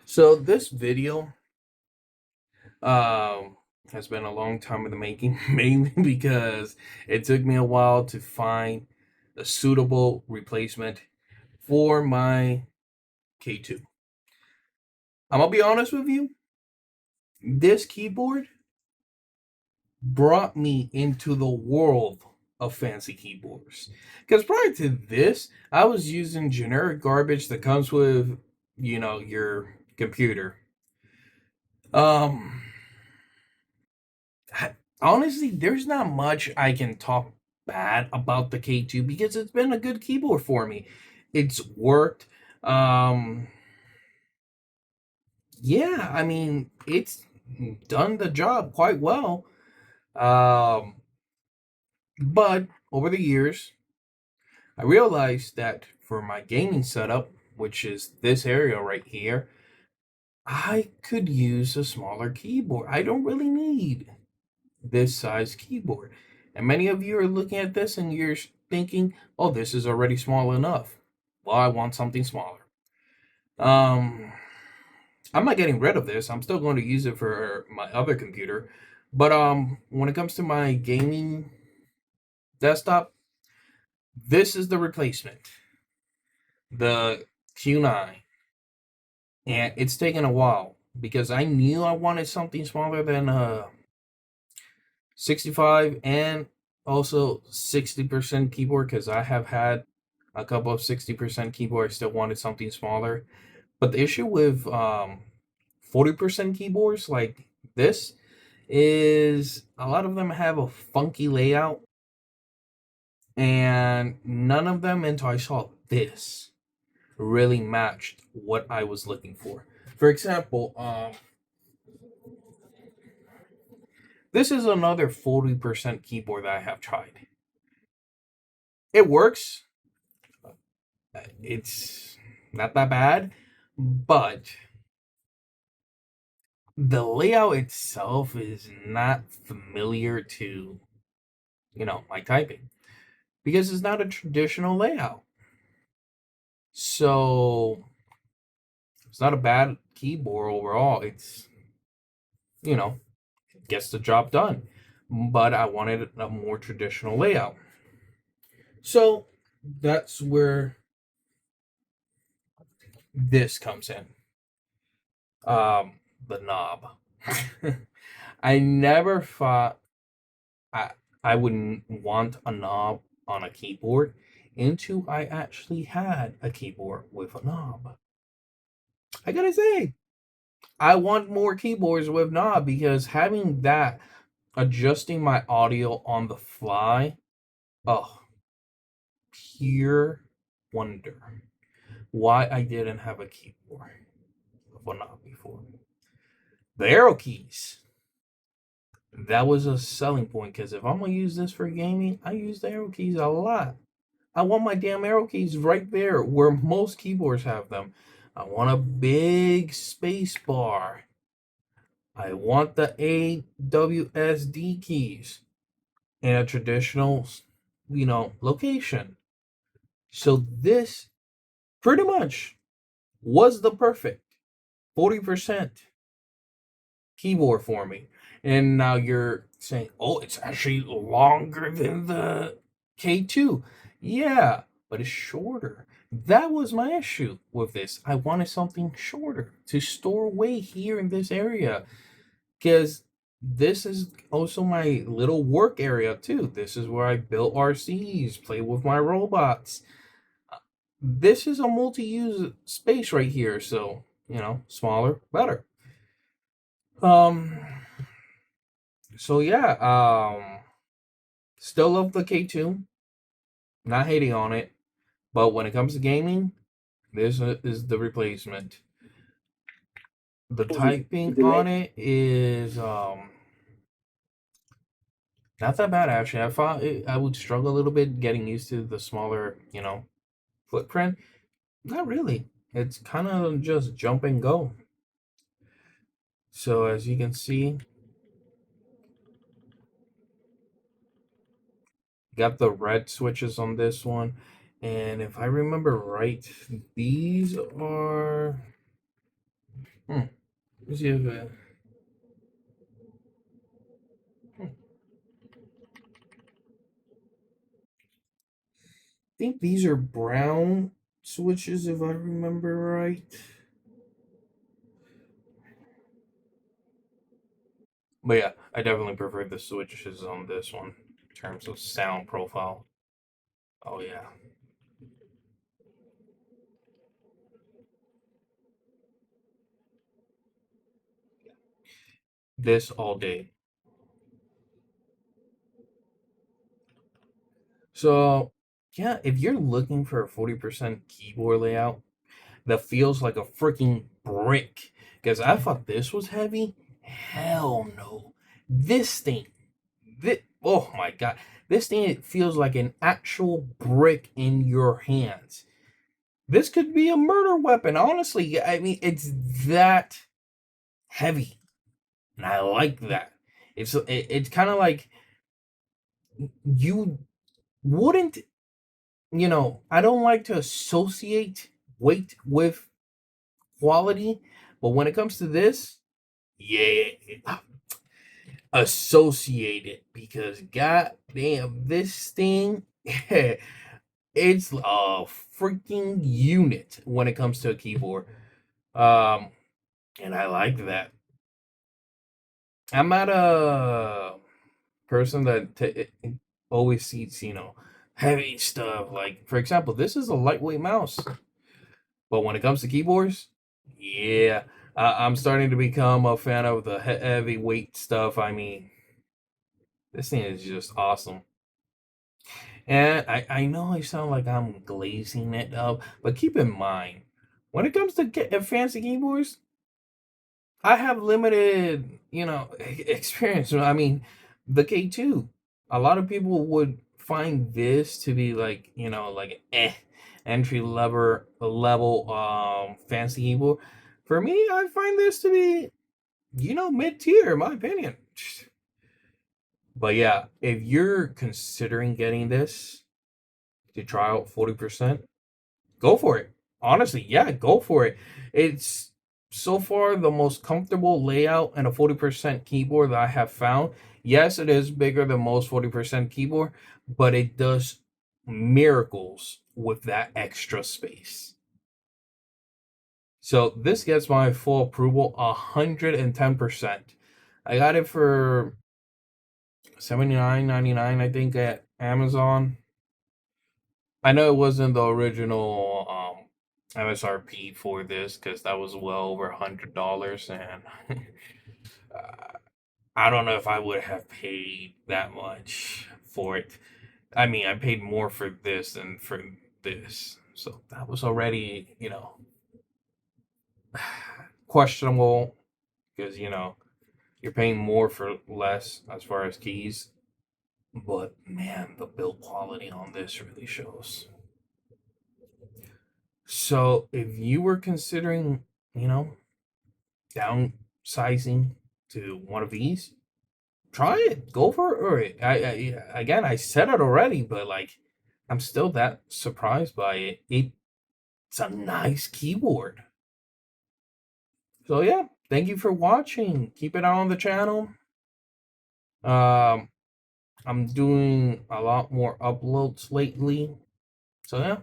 So this video um has been a long time in the making, mainly because it took me a while to find a suitable replacement for my K2. I'm gonna be honest with you, this keyboard brought me into the world of fancy keyboards. Because prior to this, I was using generic garbage that comes with, your computer. Um Honestly, there's not much I can talk bad about the K2 because it's been a good keyboard for me. It's worked. Um, yeah, I mean, it's done the job quite well. Um, but over the years, I realized that for my gaming setup, which is this area right here, I could use a smaller keyboard. I don't really need this size keyboard. And many of you are looking at this and you're thinking, oh, this is already small enough. Well, I want something smaller. Um, I'm not getting rid of this. I'm still going to use it for my other computer. But when it comes to my gaming desktop, this is the replacement. The Q9. And it's taken a while because I knew I wanted something smaller than 65 and also 60% keyboard because I have had a couple of 60% keyboard. I still wanted something smaller. But the issue with 40% keyboards like this is a lot of them have a funky layout, and none of them until I saw this really matched what I was looking for. For example, this is another 40% keyboard that I have tried. It works. It's not that bad, but the layout itself is not familiar to, my typing because it's not a traditional layout. So it's not a bad keyboard overall. It's, it gets the job done. But I wanted a more traditional layout. So that's where this comes in. The knob. I never thought I I wouldn't want a knob on a keyboard until I actually had a keyboard with a knob. I gotta say, I want more keyboards with knob because having that adjusting my audio on the fly, oh, pure wonder why I didn't have a keyboard with a knob before. The arrow keys. That was a selling point because if I'm gonna use this for gaming, I use the arrow keys a lot. I want my damn arrow keys right there where most keyboards have them. I want a big space bar. I want the AWSD keys in a traditional, location. So this pretty much was the perfect 40% keyboard for me. And now you're saying, oh, it's actually longer than the K2. Yeah, but it's shorter. That was my issue with this. I wanted something shorter to store away here in this area because this is also my little work area too. This is where I built RCs, play with my robots. This is a multi-use space right here, so smaller, better. Um, so yeah, still love the K2. Not hating on it, but when it comes to gaming, this is the replacement. The typing on it is not that bad actually. I thought I would struggle a little bit getting used to the smaller, footprint. Not really. It's kind of just jump and go. So as you can see, got the red switches on this one. And if I remember right, these are Hmm. Let's see if, I think these are brown switches, if I remember right. But yeah, I definitely prefer the switches on this one in terms of sound profile. Oh yeah, this all day. So yeah, if you're looking for a 40% keyboard layout that feels like a freaking brick, because I thought this was heavy. Hell no, this thing, oh my god, this thing, it feels like an actual brick in your hands. This could be a murder weapon, honestly. I mean, it's that heavy, and I like that. It's kind of like you wouldn't, I don't like to associate weight with quality, but when it comes to this, yeah, associate it, because god damn, this thing, it's a freaking unit when it comes to a keyboard. Um, and I like that. I'm not a person that always sees, heavy stuff. Like, for example, this is a lightweight mouse, but when it comes to keyboards, yeah, I'm starting to become a fan of the heavyweight stuff. I mean, this thing is just awesome. And I know I sound like I'm glazing it up, but keep in mind, when it comes to fancy keyboards, I have limited, experience. I mean, the K2. A lot of people would find this to be like, like entry level fancy keyboard. For me, I find this to be, mid tier in my opinion. But yeah, if you're considering getting this to try out 40%, go for it. Honestly, yeah, go for it. It's so far the most comfortable layout and a 40% keyboard that I have found. Yes, it is bigger than most 40% keyboard, but it does miracles with that extra space. So this gets my full approval, 110%. I got it for 79.99, I think, at Amazon. I know it wasn't the original MSRP for this, because that was well over $100, and uh, I don't know if I would have paid that much for it. I mean, I paid more for this than for this, so that was already, questionable, because you're paying more for less as far as keys. But man, the build quality on this really shows. So if you were considering, you know, downsizing to one of these, try it. Go for it. Again, I said it already, but like, I'm still that surprised by it. It's a nice keyboard. So yeah, thank you for watching. Keep it on the channel. Um, I'm doing a lot more uploads lately. So yeah,